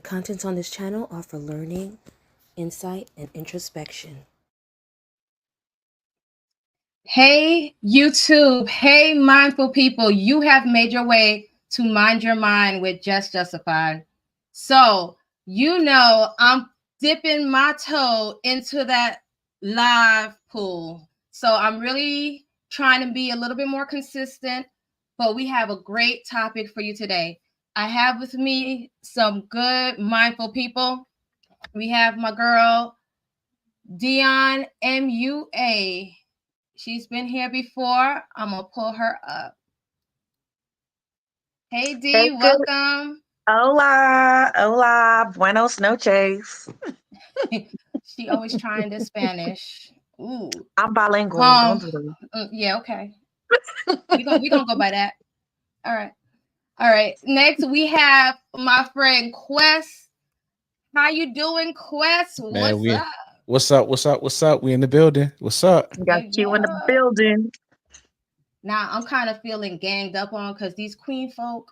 Contents on this channel are for learning, insight, and introspection. Hey, YouTube. Hey, mindful people. You have made your way to Mind Your Mind with Just Justified. So, I'm dipping my toe into that live pool. So, I'm really trying to be a little bit more consistent, but we have a great topic for you today. I have with me some good mindful people. We have my girl, Dion MUA. She's been here before. I'm going to pull her up. Hey, D, Hey, good. welcome. Hola, hola, buenos noches. She always trying this Spanish. Ooh. I'm bilingual. Don't do Yeah, okay. that. We gonna go by that. All right. All right. Next, we have my friend Quest. How you doing, Quest? Man, What's up? what's up? We in the building. What's up? Got you in the building. Now, I'm kind of feeling ganged up on because these queen folk,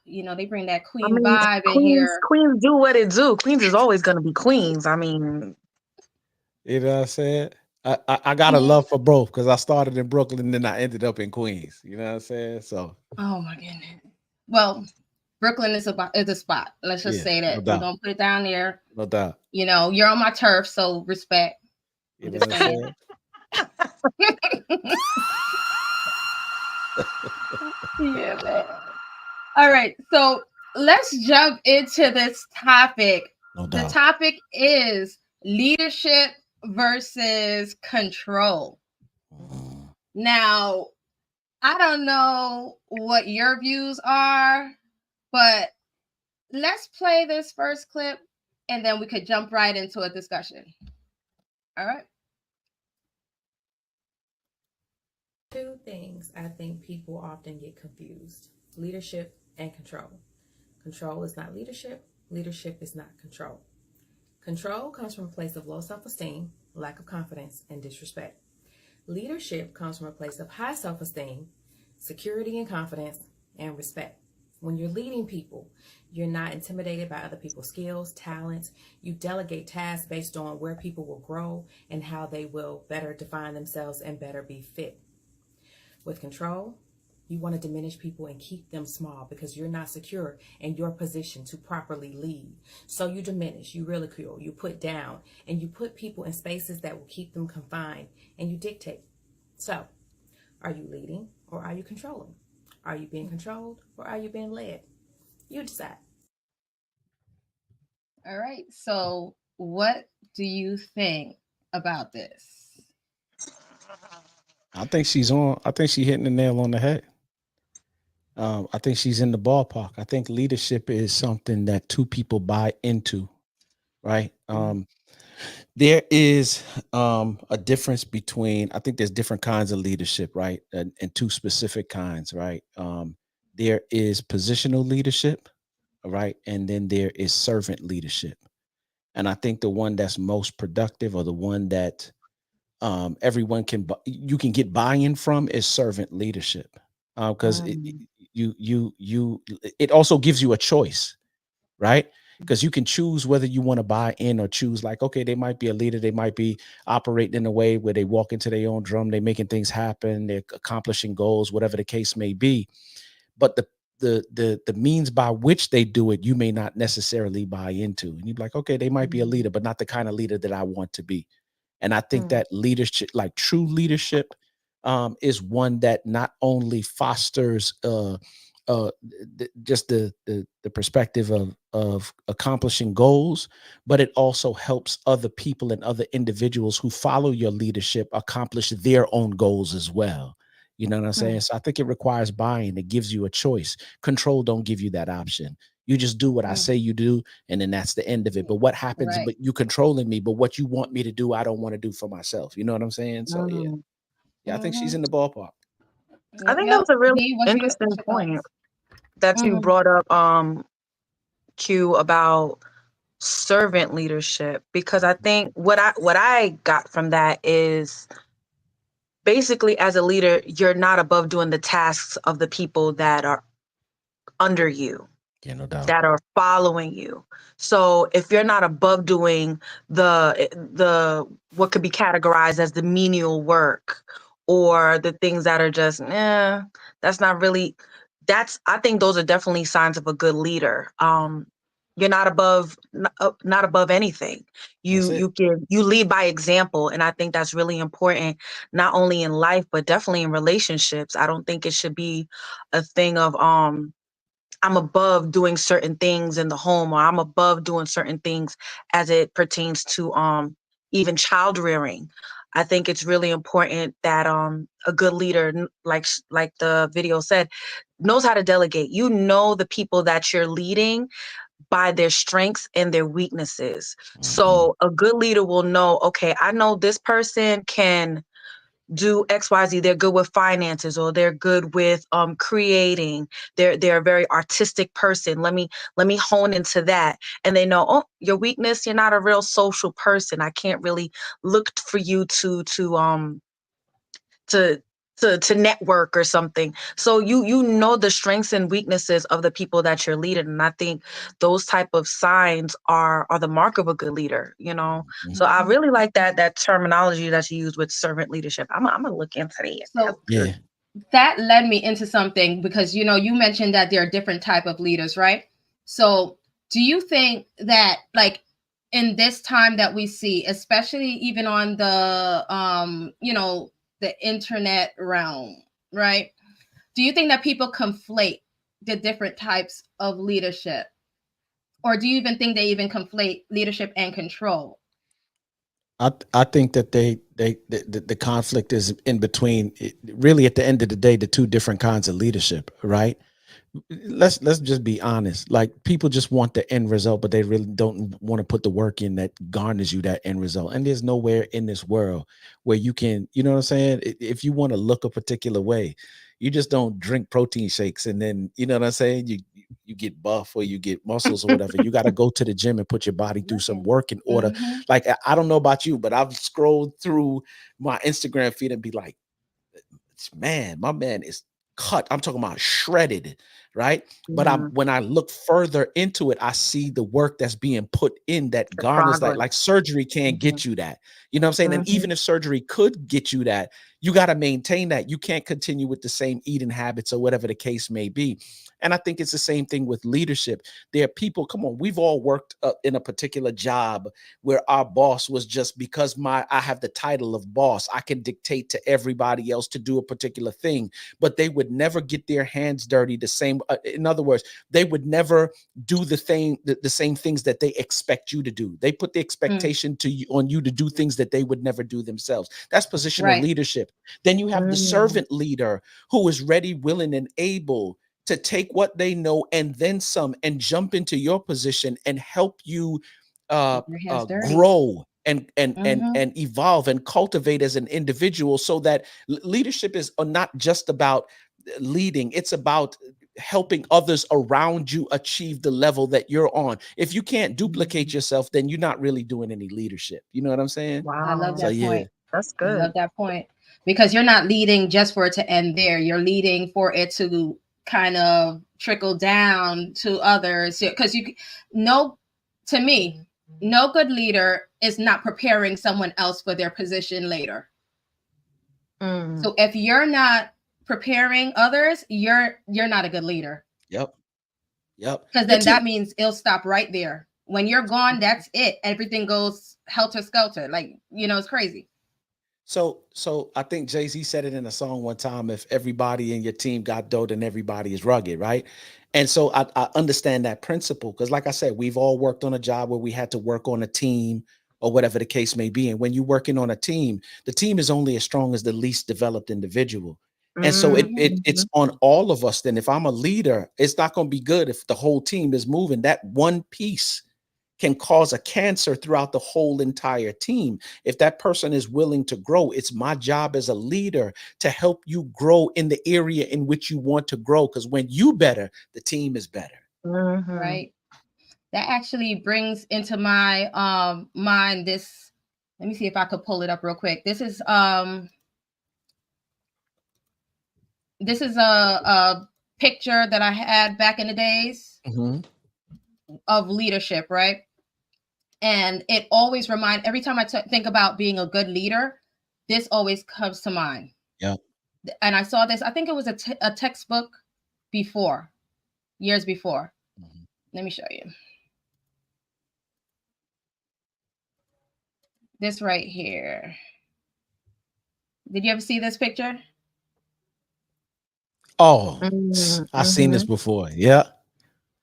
they bring that I queen mean, vibe in queens, here. queens do what it do. Queens is always gonna be queens. I mean, You know what I said? I got a love for both because I started in Brooklyn and then I ended up in Queens. You know what I'm saying? So Oh my goodness. Well, Brooklyn is a spot. Let's just say that. no We're doubt. gonna put it down there. No doubt. You're on my turf, so respect. You know what I'm saying? Yeah, man. All right, so let's jump into this topic. No doubt. The topic is leadership versus control. Now, I don't know what your views are, but let's play this first clip and then we could jump right into a discussion. All right. Two things I think people often get confused: leadership and control. Control is not leadership. Leadership is not control. Control comes from a place of low self-esteem, lack of confidence, and disrespect. Leadership comes from a place of high self-esteem, security and confidence, and respect. When you're leading people, you're not intimidated by other people's skills, talents. You delegate tasks based on where people will grow and how they will better define themselves and better be fit. With control, you want to diminish people and keep them small because you're not secure in your position to properly lead. So you diminish, you ridicule, you put down, and you put people in spaces that will keep them confined, and you dictate. So, are you leading or are you controlling? Are you being controlled or are you being led? You decide. All right. So, what do you think about this? I think she's on. I think she's hitting the nail on the head. I think she's in the ballpark. I think leadership is something that two people buy into, right? There is a difference between, I think there's different kinds of leadership, right? And two specific kinds, right? There is positional leadership, right? And then there is servant leadership. And I think the one that's most productive, or the one that everyone you can get buy-in from, is servant leadership. Because it also gives you a choice, right? Because you can choose whether you want to buy in or choose, like, okay, they might be a leader, they might be operating in a way where they walk into their own drum, they're making things happen, they're accomplishing goals, whatever the case may be. But the means by which they do it, you may not necessarily buy into. And you'd be like, okay, they might be a leader, but not the kind of leader that I want to be. And I think that leadership, like true leadership, is one that not only fosters just the perspective of accomplishing goals, but it also helps other people and other individuals who follow your leadership accomplish their own goals as well. You know what I'm saying? So I think it requires buy-in. It gives you a choice. Control don't give you that option. You just do what I say you do, and then that's the end of it. But what happens? Right. But you controlling me. But what you want me to do, I don't want to do for myself. You know what I'm saying? So yeah, I think she's in the ballpark. I think that was a really What's interesting your point thoughts? that you brought up, Q, about servant leadership, because I think what I got from that is basically, as a leader, you're not above doing the tasks of the people that are under you. Yeah, no doubt. that are following you. So if you're not above doing the what could be categorized as the menial work, or the things that are just that's not really, that's, I think those are definitely signs of a good leader. You're not above, not above anything. That's it. You lead by example, and I think that's really important, not only in life but definitely in relationships. I don't think it should be a thing of I'm above doing certain things in the home, or I'm above doing certain things as it pertains to even child rearing. I think it's really important that a good leader, like the video said, knows how to delegate. You know the people that you're leading by their strengths and their weaknesses. Mhm. So a good leader will know, okay, I know this person can do XYZ. They're good with finances, or they're good with creating. They're a very artistic person. Let me hone into that. And they know, oh, your weakness, you're not a real social person. I can't really look for you to to network or something. So you know the strengths and weaknesses of the people that you're leading. And I think those type of signs are the mark of a good leader, you know. So I really like that terminology that you use with servant leadership. I'm gonna look into that. That's So good. Yeah. that led me into something, because you mentioned that there are different type of leaders, right? So do you think that, like, in this time that we see, especially even on the internet realm, right? Do you think that people conflate the different types of leadership, or do you even think they even conflate leadership and control? I think that the conflict is in between. Really, at the end of the day, the two different kinds of leadership, right? Let's just be honest. Like, people just want the end result, but they really don't want to put the work in that garners you that end result. And there's nowhere in this world where you can, you know what I'm saying? If you want to look a particular way, you just don't drink protein shakes and then, you know what I'm saying? You get buff or you get muscles or whatever. You got to go to the gym and put your body through some work in order. Mhm. Like, I don't know about you, but I've scrolled through my Instagram feed and be like, man, my man is cut. I'm talking about shredded, right? But Yeah, when I look further into it, I see the work that's being put in that the garners that, progress. like, surgery can't Mhm, get you that. You know what I'm saying? And mhm, even if surgery could get you that, you got to maintain that. You can't continue with the same eating habits or whatever the case may be. And I think it's the same thing with leadership. There are people, come on, we've all worked in a particular job where our boss was just, because I have the title of boss, I can dictate to everybody else to do a particular thing, but they would never get their hands dirty the same. In other words, they would never do the same things that they expect you to do. They put the Mm, expectation on you to do things that they would never do themselves. That's positional right. leadership. Then you have the mhm. servant leader who is ready, willing, and able to take what they know and then some and jump into your position and help you Get your hands dirty. grow Mhm. and evolve and cultivate as an individual, so that leadership is not just about leading, it's about helping others around you achieve the level that you're on. If you can't duplicate yourself, then you're not really doing any leadership. You know what I'm saying? I love Wow, So that yeah. point. that's I love good. that point, because you're not leading just for it to end there. You're leading for it to kind of trickle down to others. Because no, to me, no good leader is not preparing someone else for their position later. Mm, So if you're not preparing others, you're not a good leader. Yep. Yep. Because then It's that means it'll stop right there. When you're gone, that's it. Everything goes helter skelter. Like, it's crazy. So I think Jay-Z said it in a song one time: if everybody in your team got dough, then everybody is rugged, right? And so I understand that principle, because, like I said, we've all worked on a job where we had to work on a team or whatever the case may be. And when you're working on a team, the team is only as strong as the least developed individual. And so Mhm. it's mhm. on all of us. Then, if I'm a leader, it's not going to be good if the whole team is moving. That one piece can cause a cancer throughout the whole entire team. If that person is willing to grow, it's my job as a leader to help you grow in the area in which you want to grow. Because when you better, the team is better. Mhm. Right. That actually brings into my mind this. Let me see if I could pull it up real quick. This is a picture that I had back in the days. Mhm. of leadership, right? And it always every time I think about being a good leader, this always comes to mind. Yeah. And I saw this, I think it was a textbook before, years before. Mhm. Let me show you. This right here. Did you ever see this picture? Oh, Mm-hmm. I've seen this before. Yeah.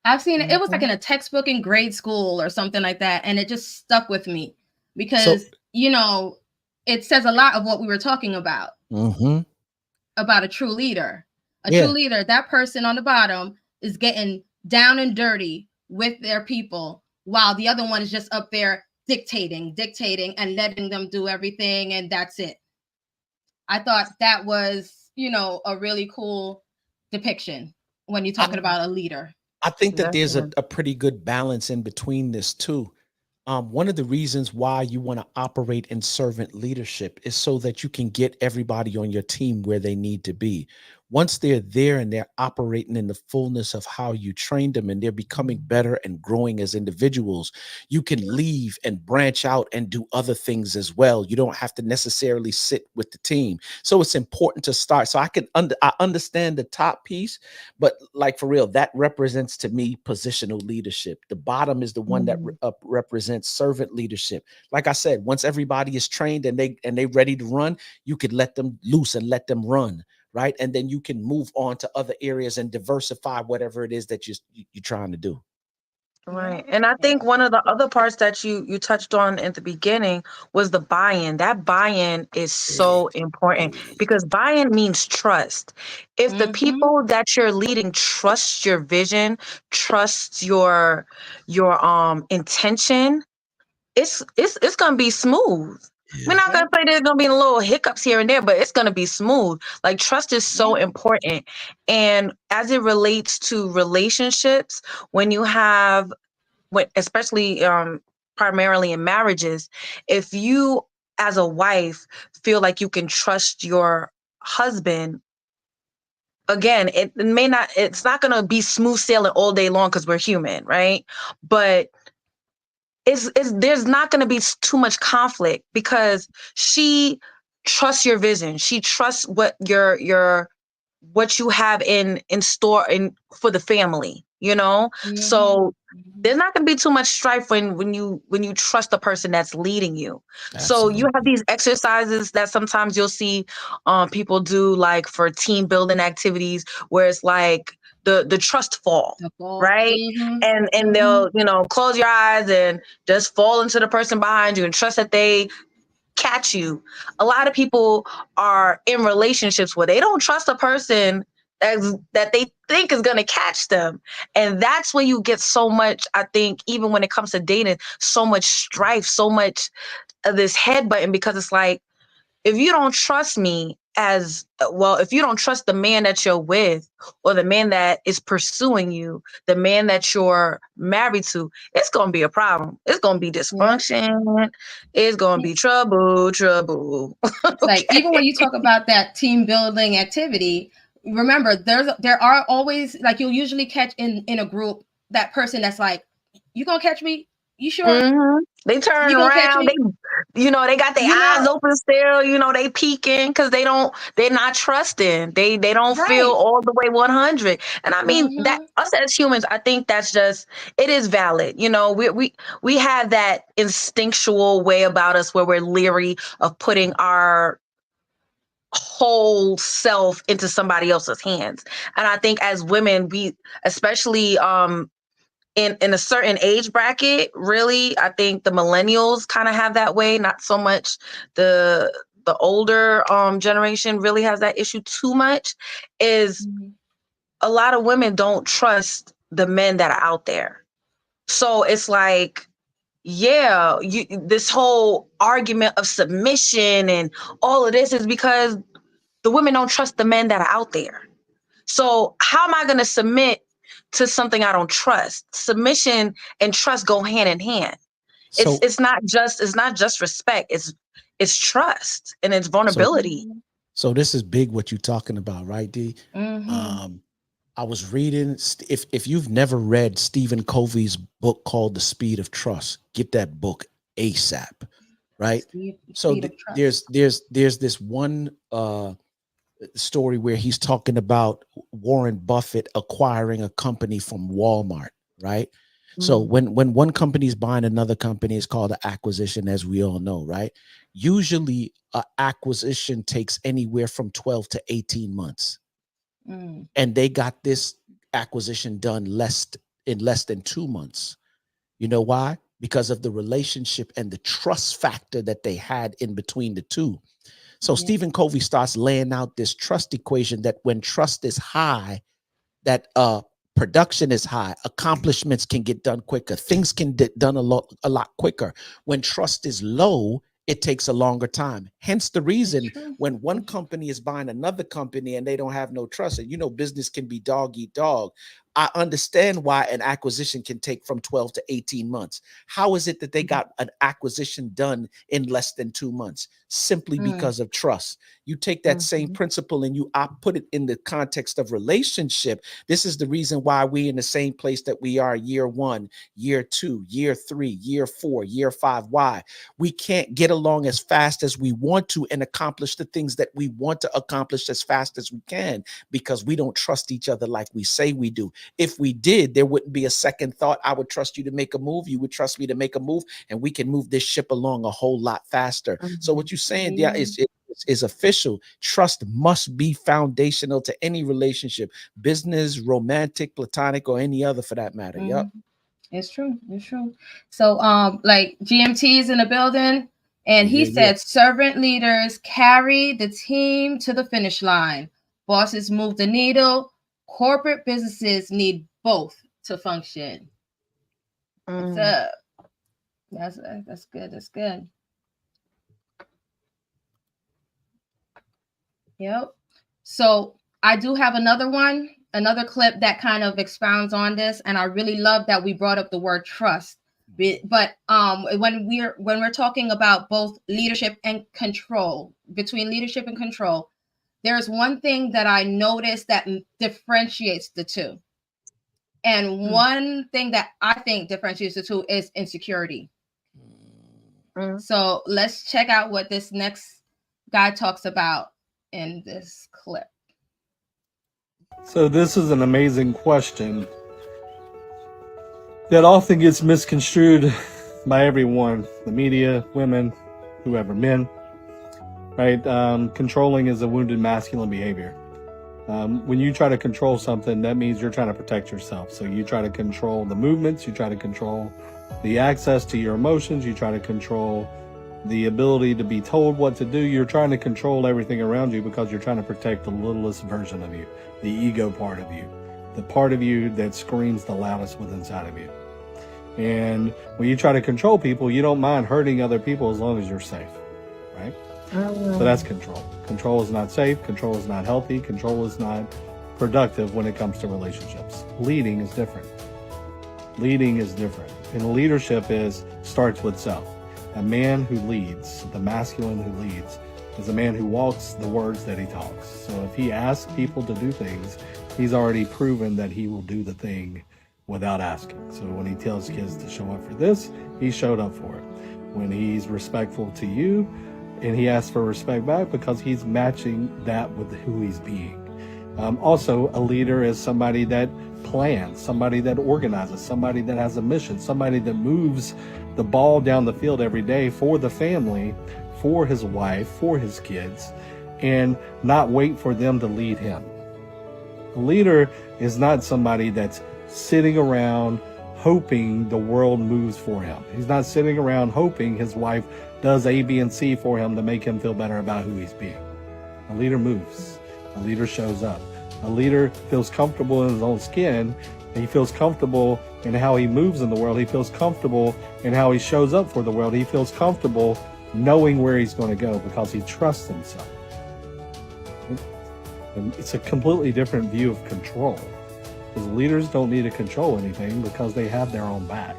I've seen it. It was like in a textbook in grade school or something like that. And it just stuck with me because, you know, it says a lot of what we were talking about a true leader. True leader, that person on the bottom is getting down and dirty with their people while the other one is just up there dictating and letting them do everything. And that's it. I thought that was, you know, a really cool depiction when you're talking about a leader. I think that there's a pretty good balance in between this too. One of the reasons why you want to operate in servant leadership is so that you can get everybody on your team where they need to be. Once they're there and they're operating in the fullness of how you trained them and they're becoming better and growing as individuals, you can leave and branch out and do other things as well. You don't have to necessarily sit with the team. So it's important to start. So I understand the top piece, but like for real, that represents to me positional leadership. The bottom is the one that represents servant leadership. Like I said, once everybody is trained and they ready to run, you could let them loose and let them run. Right. And then you can move on to other areas and diversify whatever it is that you're trying to do. Right. And I think one of the other parts that you touched on at the beginning was the buy-in. That buy-in is so important because buy-in means trust. If the people that you're leading trust your vision, trust your intention, it's gonna be smooth. We're not gonna say there's gonna be little hiccups here and there, but it's gonna be smooth. Like trust is so important. And as it relates to relationships, when you have especially primarily in marriages, if you as a wife feel like you can trust your husband, again, it's not gonna be smooth sailing all day long because we're human, right? But there's not going to be too much conflict because she trusts your vision. She trusts what what you have in store for the family, you know? So there's not going to be too much strife when you trust the person that's leading you. So you have these exercises that sometimes you'll see people do, like for team building activities, where it's like the trust fall, right? And they'll, close your eyes and just fall into the person behind you and trust that they catch you. A lot of people are in relationships where they don't trust a person that they think is going to catch them. And that's when you get so much, I think, even when it comes to dating, so much strife, so much of this headbutting, because it's like, if you don't trust me if you don't trust the man that you're with or the man that is pursuing you, the man that you're married to, it's going to be a problem. It's going to be dysfunction. It's going to be trouble. Like, even when you talk about that team building activity, remember there are always, like, you'll usually catch in a group that person that's like, you gonna catch me? You sure? They turn around. They got their eyes open still. They peeking because they're not trusting. They don't feel all the way 100. And I mean that us as humans, I think that's just, it is valid. We have that instinctual way about us where we're leery of putting our whole self into somebody else's hands. And I think as women, we especially in a certain age bracket, really, I think the millennials kind of have that way. Not so much the older generation really has that issue too much. Is a lot of women don't trust the men that are out there. So it's like, this whole argument of submission and all of this is because the women don't trust the men that are out there. So how am I going to submit to something I don't trust? Submission and trust go hand in hand. So, it's not just respect. It's trust and it's vulnerability. So this is big what you're talking about, right, D? I was reading, if you've never read Stephen Covey's book called The Speed of Trust, get that book ASAP, right? So Speed of Trust. there's this one story where he's talking about Warren Buffett acquiring a company from Walmart, right? So when one company is buying another company, it's called an acquisition, as we all know, right? Usually an acquisition takes anywhere from 12 to 18 months. And they got this acquisition done in less than 2 months. You know why? Because of the relationship and the trust factor that they had in between the two. So Stephen Covey starts laying out this trust equation that when trust is high, that production is high, accomplishments can get done quicker, things can get done a lot quicker. When trust is low, it takes a longer time. Hence the reason when one company is buying another company and they don't have no trust, and you know, business can be dog eat dog. I understand why an acquisition can take from 12 to 18 months. How is it that they got an acquisition done in less than 2 months? Simply because of trust. You take that same principle and you put it in the context of relationship. This is the reason why we in the same place that we are year 1, year 2, year 3, year 4, year 5. Why? We can't get along as fast as we want to and accomplish the things that we want to accomplish as fast as we can because we don't trust each other like we say we do. If we did, there wouldn't be a second thought. I would trust you to make a move. You would trust me to make a move, and we can move this ship along a whole lot faster. So what you're saying, is official. Trust must be foundational to any relationship, business, romantic, platonic, or any other for that matter. Yep. It's true. It's true. So, like GMT is in the building, and he said servant leaders carry the team to the finish line. Bosses move the needle. Corporate businesses need both to function. What's up? That's good. That's good. Yep. So I do have another clip that kind of expounds on this, and I really love that we brought up the word trust. But when we're talking about both leadership and control, between leadership and control, there's one thing that I noticed that differentiates the two. And one thing that I think differentiates the two is insecurity. So let's check out what this next guy talks about in this clip. So this is an amazing question that often gets misconstrued by everyone, the media, women, whoever, men, right? Controlling is a wounded masculine behavior. When you try to control something, that means you're trying to protect yourself. So you try to control the movements, you try to control the access to your emotions, you try to control the ability to be told what to do. You're trying to control everything around you because you're trying to protect the littlest version of you, the ego part of you, the part of you that screams the loudest within inside of you. And when you try to control people, you don't mind hurting other people as long as you're safe, right? So that's control. Control is not safe. Control is not healthy. Control is not productive when it comes to relationships. Leading is different. Leading is different. And leadership starts with self. A man who leads, the masculine who leads, is a man who walks the words that he talks. So if he asks people to do things, he's already proven that he will do the thing without asking. So when he tells kids to show up for this, he showed up for it. When he's respectful to you, and he asks for respect back because he's matching that with who he's being. Also, a leader is somebody that plans, somebody that organizes, somebody that has a mission, somebody that moves the ball down the field every day for the family, for his wife, for his kids, and not wait for them to lead him. A leader is not somebody that's sitting around hoping the world moves for him. He's not sitting around hoping his wife does A, B, and C for him to make him feel better about who he's being. A leader moves. A leader shows up. A leader feels comfortable in his own skin. He feels comfortable in how he moves in the world. He feels comfortable in how he shows up for the world. He feels comfortable knowing where he's going to go because he trusts himself. And it's a completely different view of control. Because leaders don't need to control anything because they have their own back.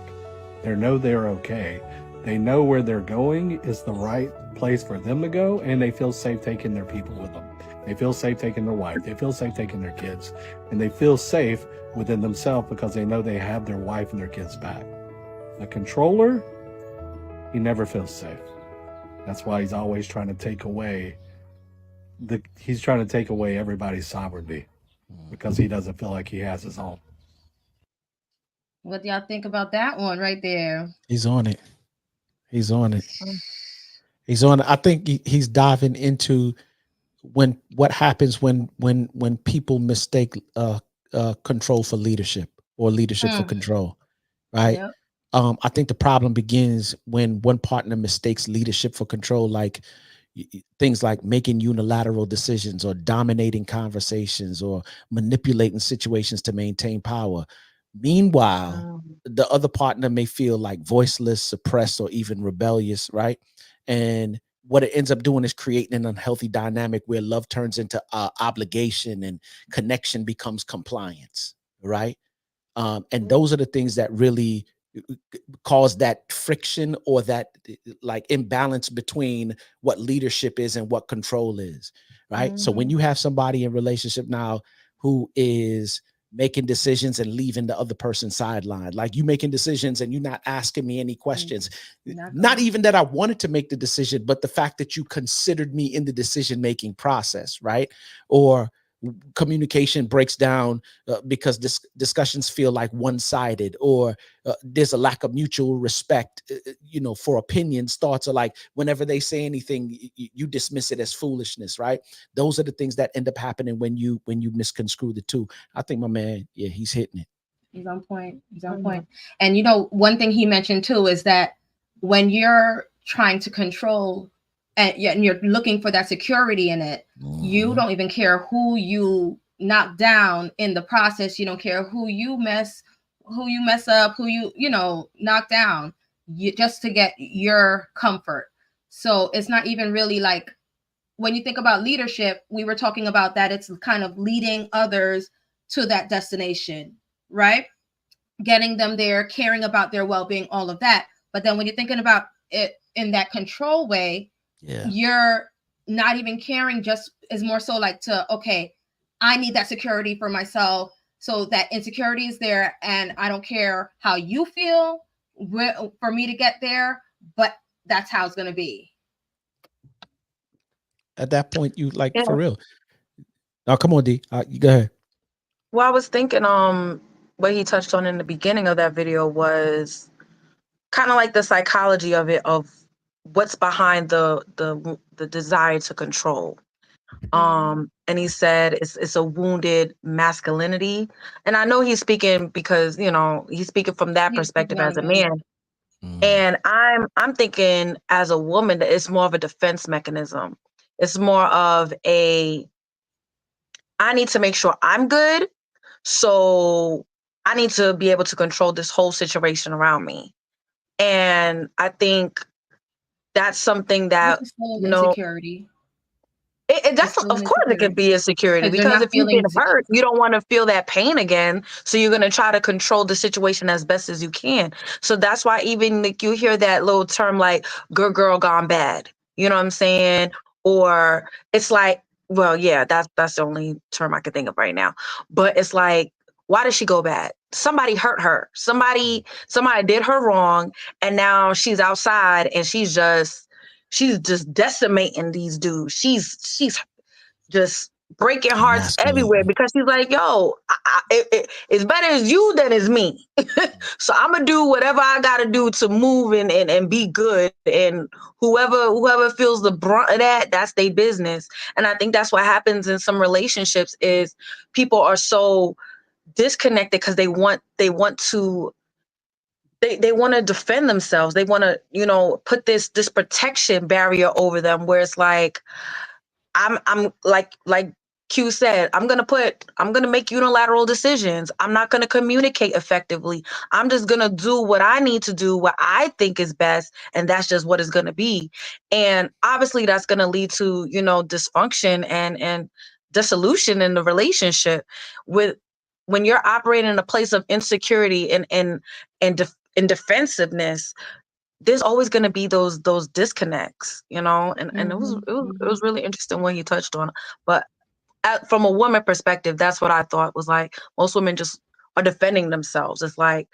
They know they're okay. They know where they're going is the right place for them to go, and they feel safe taking their people with them. They feel safe taking their wife. They feel safe taking their kids. And they feel safe within themselves because they know they have their wife and their kids back. A controller, he never feels safe. That's why he's always trying to take away everybody's sovereignty, because he doesn't feel like he has his own. What do y'all think about that one right there? He's on it. He's on it. He's on it. I think he's diving into what happens when people mistake control for leadership, or leadership for control, right? Yep. I think the problem begins when one partner mistakes leadership for control, like things like making unilateral decisions, or dominating conversations, or manipulating situations to maintain power. Meanwhile, the other partner may feel like voiceless, suppressed, or even rebellious, right? And what it ends up doing is creating an unhealthy dynamic where love turns into obligation and connection becomes compliance, right? And those are the things that really cause that friction, or that like imbalance between what leadership is and what control is, right? So when you have somebody in relationship now who is making decisions and leaving the other person sidelined, like you making decisions and you're not asking me any questions, not even that I wanted to make the decision, but the fact that you considered me in the decision-making process, right? Or communication breaks down because discussions feel like one-sided, or there's a lack of mutual respect, for opinions. Thoughts are like, whenever they say anything, you dismiss it as foolishness, right? Those are the things that end up happening when you misconstrue the two. I think my man, he's hitting it. He's on point. And one thing he mentioned too is that when you're trying to control and you're looking for that security in it, you don't even care who you knock down in the process. You don't care who you mess up, who you knock down, just to get your comfort. So it's not even really like, when you think about leadership, we were talking about that it's kind of leading others to that destination, right? Getting them there, caring about their well-being, all of that. But then when you're thinking about it in that control way, you're not even caring, just is more so like okay, I need that security for myself, so that insecurity is there, and I don't care how you feel for me to get there, but that's how it's going to be. At that point, you like, for real. Now, come on, D. You go ahead. Well, I was thinking, what he touched on in the beginning of that video was kind of like the psychology of it, of what's behind the desire to control. And he said it's a wounded masculinity. And I know he's speaking because, he's speaking from that perspective as a man. And I'm thinking as a woman that it's more of a defense mechanism. It's more of I need to make sure I'm good. So I need to be able to control this whole situation around me. And I think that's something that, insecurity. That's of course it could be insecurity, because if you've been hurt, you don't want to feel that pain again. So you're going to try to control the situation as best as you can. So that's why even like you hear that little term like good girl gone bad. You know what I'm saying? Or it's like, well, yeah, that's the only term I can think of right now. But it's like, why did she go bad? Somebody hurt her. Somebody did her wrong, and now she's outside and she's just decimating these dudes. She's just breaking hearts everywhere, because she's like, yo, it's better as you than as me. So I'm gonna do whatever I gotta do to move and be good. And whoever feels the brunt of that, that's their business. And I think that's what happens in some relationships, is people are so disconnected because they want to defend themselves. They want to, put this protection barrier over them, where it's like, I'm like Q said, I'm going to make unilateral decisions. I'm not going to communicate effectively. I'm just going to do what I need to do, what I think is best. And that's just what it's going to be. And obviously that's going to lead to, dysfunction and dissolution in the relationship. When you're operating in a place of insecurity and defensiveness, there's always going to be those disconnects, and it was really interesting when he touched on it. But from a woman perspective, that's what I thought was like most women just are defending themselves. It's like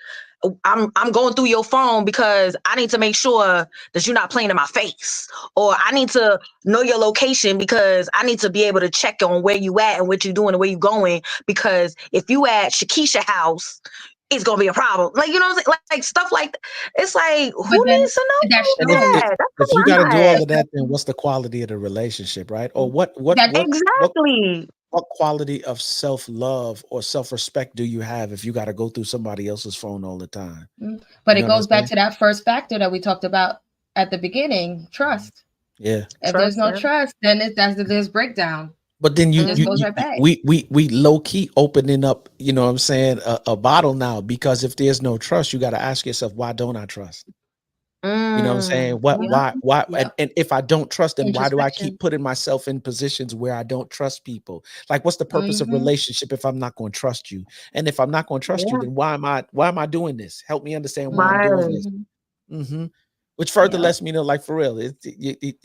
I'm going through your phone because I need to make sure that you're not playing in my face, or I need to know your location because I need to be able to check on where you at and what you're doing and where you going, because if you at Shakisha house, it's gonna be a problem. Like, you know what I'm saying? Like stuff like that. It's like, But who then needs to know that And shows that? That's if you a got to do all lot. of that, then what's the quality of the relationship, right? Or what Exactly. quality of self-love or self-respect do you have if you got to go through somebody else's phone all the time? But You it know what goes I'm back saying? to that first factor that we talked about at the beginning, trust. Yeah. If there's Trust, no yeah. trust, then there's breakdown. But then It just goes right back. we low key opening up, you know what I'm saying, a bottle now, because if there's no trust, you got to ask yourself, why don't I trust? You know what I'm saying? Mm, Why? Yeah. And if I don't trust, then why do I Introspection. keep putting myself in positions where I don't trust people? Like, what's the purpose of relationship if I'm not going to trust you? And if I'm not going to trust you, yeah. then why am I doing this? Help me understand why I'm Right. doing this. Mhm. Which further Yeah. lets me know, like, for real,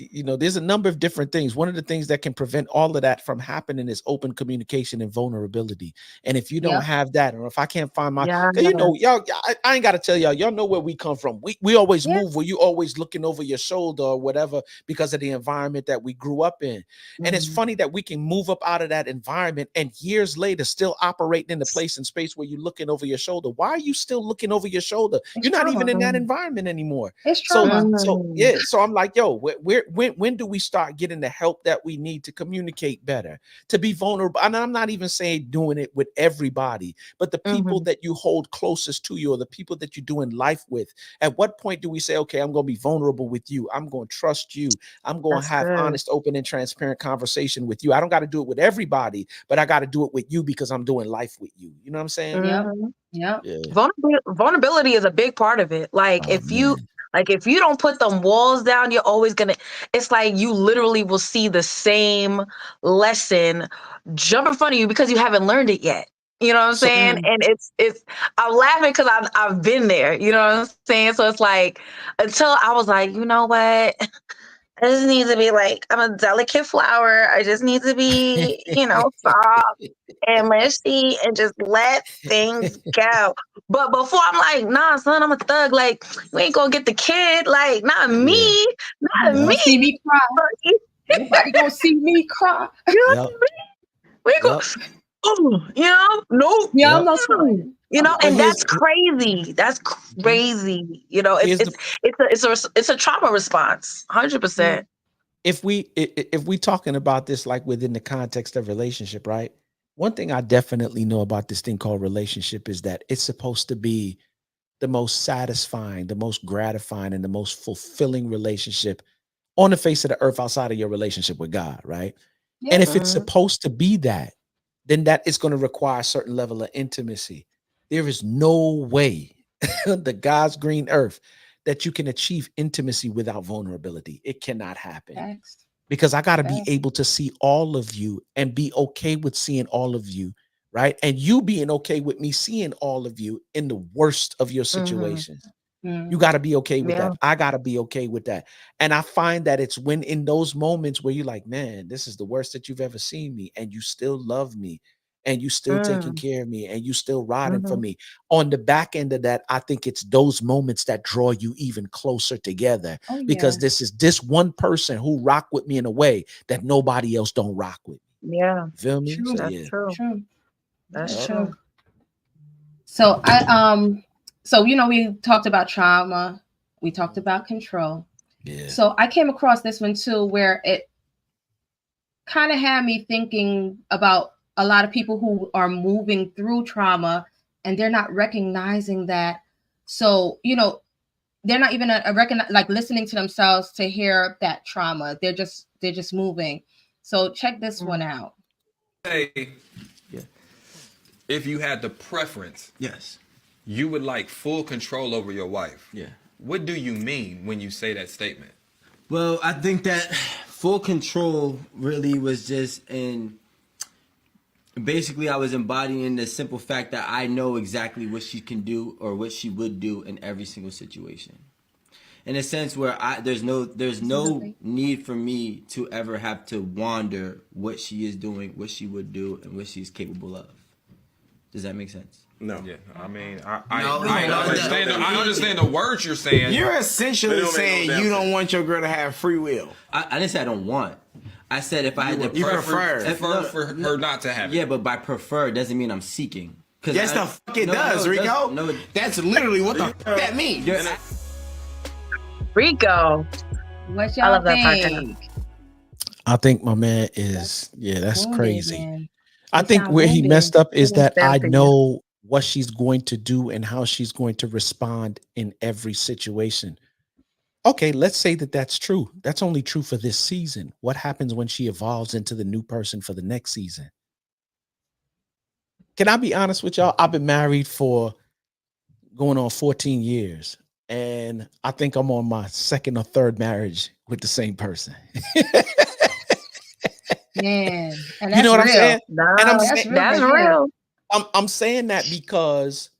you know, there's a number of different things. One of the things that can prevent all of that from happening is open communication and vulnerability. And if you don't Yep. have that, or if I can't find my, Yeah. because you know, y'all, I ain't got to tell y'all know where we come from. We always Yeah. move where you always looking over your shoulder or whatever because of the environment that we grew up in. And it's funny that we can move up out of that environment and years later still operating in the place and space where you're looking over your shoulder. Why are you still looking over your shoulder? It's You're not trauma. even in that environment anymore. It's So trauma. yeah, so I'm like, yo, when do we start getting the help that we need to communicate better, to be vulnerable? And I'm not even saying doing it with everybody, but the people that you hold closest to you, or the people that you're doing life with. At what point do we say, okay, I'm going to be vulnerable with you, I'm going to trust you, I'm going to That's have good. honest, open, and transparent conversation with you? I don't got to do it with everybody, but I got to do it with you because I'm doing life with you. You know what I'm saying? Yep. Mhm. Yep. Yeah. Vulnerability is a big part of it. Like Oh, if you man. like if you don't put them walls down, you're always gonna, it's like you literally will see the same lesson jump in front of you because you haven't learned it yet. You know what I'm So saying? And it's I'm laughing because I've been there, you know what I'm saying? So it's like until I was like, you know what? I just need to be like, I'm a delicate flower. I just need to be, soft and mushy and just let things go. But before I'm like, nah, son, I'm a thug. Like, we ain't gonna get the kid. Like, not yeah, me. Not You yep, gonna me. see me cry. You Nobody gonna see me cry. yep, we go, yep, nope. Yeah, I'm yep. not crying. I'm not But And here's that's crazy. That's mhm. crazy. Here's the It's a trauma response. 100%. if we talking about this like within the context of relationship, right? One thing I definitely know about this thing called relationship is that it's supposed to be the most satisfying, the most gratifying, and the most fulfilling relationship on the face of the earth outside of your relationship with God, right? And Yeah. if it's supposed to be that, then that is going to require a certain level of intimacy. There is no way the God's green earth that you can achieve intimacy without vulnerability. It cannot happen, Thanks. because I got to be Thanks. able to see all of you and be okay with seeing all of you, right? And you being okay with me seeing all of you in the worst of your situations. You got to be okay with Yeah. that. I got to be okay with that. And I find that it's when in those moments where you're like, man, this is the worst that you've ever seen me, and you still love me, and you still taking care of me, and you still riding for me. On the back end of that, I think it's those moments that draw you even closer together, Oh yeah. because this is this one person who rock with me in a way that nobody else don't rock with me. Yeah. Feel me? True. So That's yeah. true. True. That's That's Yep. true. true. So so we talked about trauma, we talked about control. Yeah. So I came across this one too, where it kind of had me thinking about a lot of people who are moving through trauma and they're not recognizing that. So, they're not even like listening to themselves to hear that trauma. They're just moving. So check this one out. Say, Yeah. if you had the preference, Yes. you would like full control over your wife. Yeah. What do you mean when you say that statement? Well, I think that full control really was just basically I was embodying the simple fact that I know exactly what she can do or what she would do in every single situation. in a sense where there's no Absolutely. need for me to ever have to wonder what she is doing, what she would do, and what she's capable of. Does that make sense? No. Yeah, I mean, I understand the words you're saying. They You're essentially don't make no saying damn you don't sense. want your girl to have free will. I didn't say I don't want. I said if I had to You prefer. Prefer for her not to have it. Yeah, but by prefer doesn't mean I'm seeking. Yes, the fuck it does, Rico. No, That's literally what the fuck that means. Rico. What I y'all love that think? podcast. I think my man is, that's Wounded, crazy. man. I You think sound where he wounded. messed up is that I Therapy. know what she's going to do and how she's going to respond in every situation. Okay, let's say that that's true. That's only true for this season. What happens when she evolves into the new person for the next season? Can I be honest with y'all? I've been married for going on 14 years, and I think I'm on my second or third marriage with the same person. Man, and You know what I'm real. saying? No, And I'm That's saying, real. that's right there. real. I'm saying that because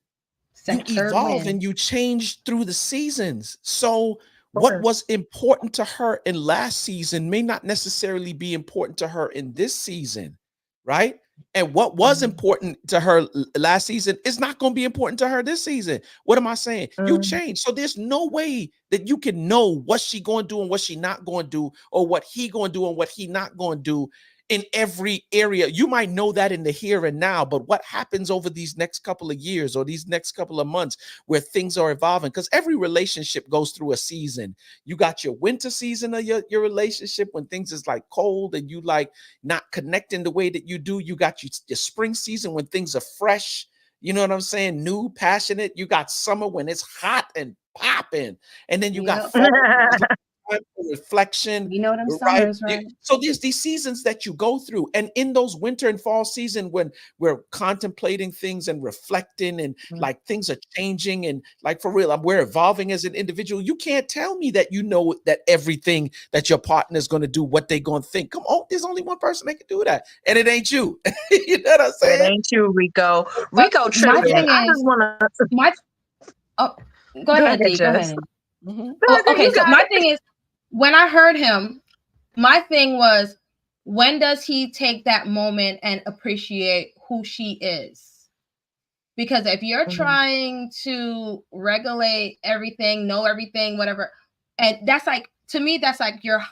you Second, third evolve win. and you change through the seasons. So what Okay. was important to her in last season may not necessarily be important to her in this season, right? And what was important to her last season is not going to be important to her this season. What am I saying? You Mm. change. So there's no way that you can know what she going to do and what she not going to do, or what he going to do and what he not going to do in every area. You might know that in the here and now, but what happens over these next couple of years or these next couple of months where things are evolving? Because every relationship goes through a season. You got your winter season of your relationship when things is like cold and you like not connecting the way that you do. You got your spring season when things are fresh. You know what I'm saying? New, passionate. You got summer when it's hot and popping. And then you got fall, time for reflection. You know them Right. summers, right? So there's these seasons that you go through, and in those winter and fall season when we're contemplating things and reflecting and like things are changing and like for real, we're evolving as an individual. You can't tell me that you know that everything that your partner is going to do, what they're going to think. Come on, there's only one person that can do that, and it ain't you. You know what I'm It saying? ain't you, Rico. But Rico my tripping. thing I is, just want to. my oh, go ahead, D. Go Jess. ahead. Mhm. Oh, okay, You so got my it. thing is, when I heard him, my thing was, when does he take that moment and appreciate who she is? Because if you're Mhm. trying to regulate everything, know everything, whatever, and that's like, to me, that's like you're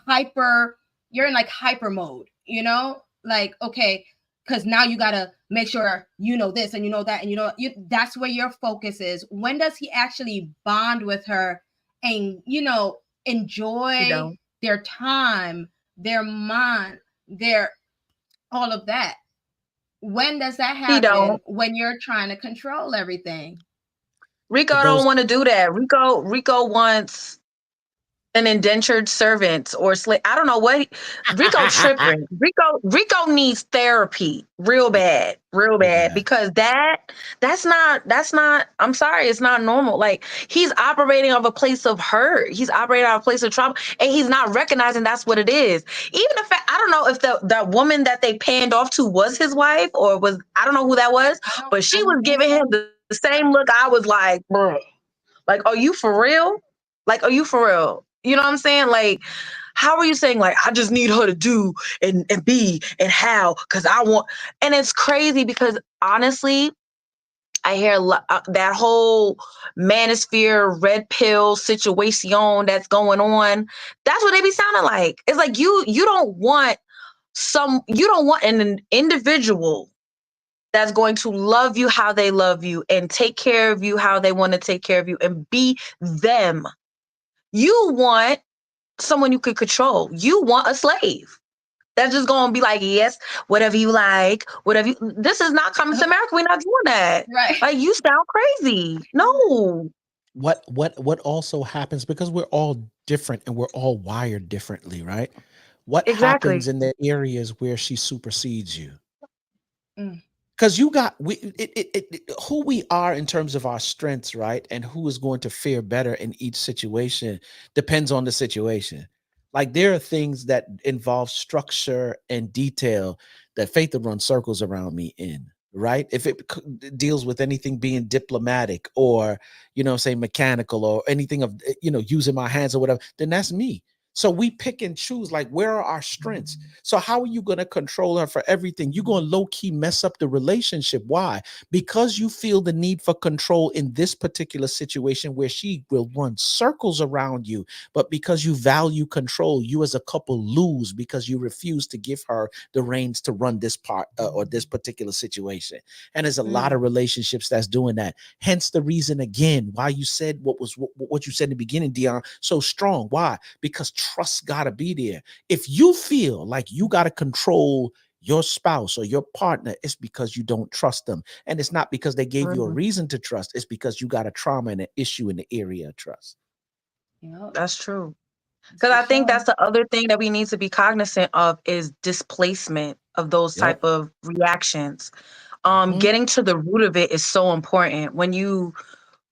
in like hyper mode, you know? Like, okay, because now you gotta make sure you know this and you know that, and that's where your focus is. When does he actually bond with her and enjoy don't. their time, their mind, their all of that? When does that happen? don't. When you're trying to control everything. Rico But don't those- want to do that. Rico wants an indentured servant or slave. I don't know what Rico tripping. Rico needs therapy real bad Yeah. because that's not. I'm sorry, it's not normal. Like he's operating off a place of hurt. He's operating off a place of trauma, and he's not recognizing that's what it is. Even if I don't know if that woman that they panned off to was his wife or was, I don't know who that was, but she was giving him the same look. I was like, bro, like, are you for real? Like, are you for real? You know what I'm saying? Like, how are you saying, like, I just need her to do and be and how, because I want, and it's crazy because honestly, I hear that whole manosphere red pill situation that's going on. That's what they be sounding like. It's like you don't want an individual that's going to love you how they love you and take care of you how they want to take care of you and be them. You want someone you could control. You want a slave. That's just going to be like, yes, whatever you like, whatever you, this is not coming to America. We're not doing that. Right. Like, you sound crazy. No. What also happens, because we're all different and we're all wired differently, right? What Exactly. happens in the areas where she supersedes you? Mm. Because you got who we are in terms of our strengths, right? And who is going to fare better in each situation depends on the situation. Like there are things that involve structure and detail that Faith will run circles around me in, right? If it deals with anything being diplomatic or, you know, say mechanical or anything of, you know, using my hands or whatever, then that's me. So we pick and choose, like, where are our strengths? So how are you going to control her for everything? You're going to low key mess up the relationship. Why? Because you feel the need for control in this particular situation where she will run circles around you. But because you value control, you as a couple lose because you refuse to give her the reins to run this part or this particular situation. And there's a lot of relationships that's doing that. Hence the reason, again, why you said what you said in the beginning, Dion, so strong. Why? Because trust gotta be there. If you feel like you gotta control your spouse or your partner, it's because you don't trust them. And it's not because they gave you a reason to trust. It's because you got a trauma and an issue in the area of trust. Yep. That's true. Because I think that's the other thing that we need to be cognizant of is displacement of those type of reactions. Getting to the root of it is so important. When you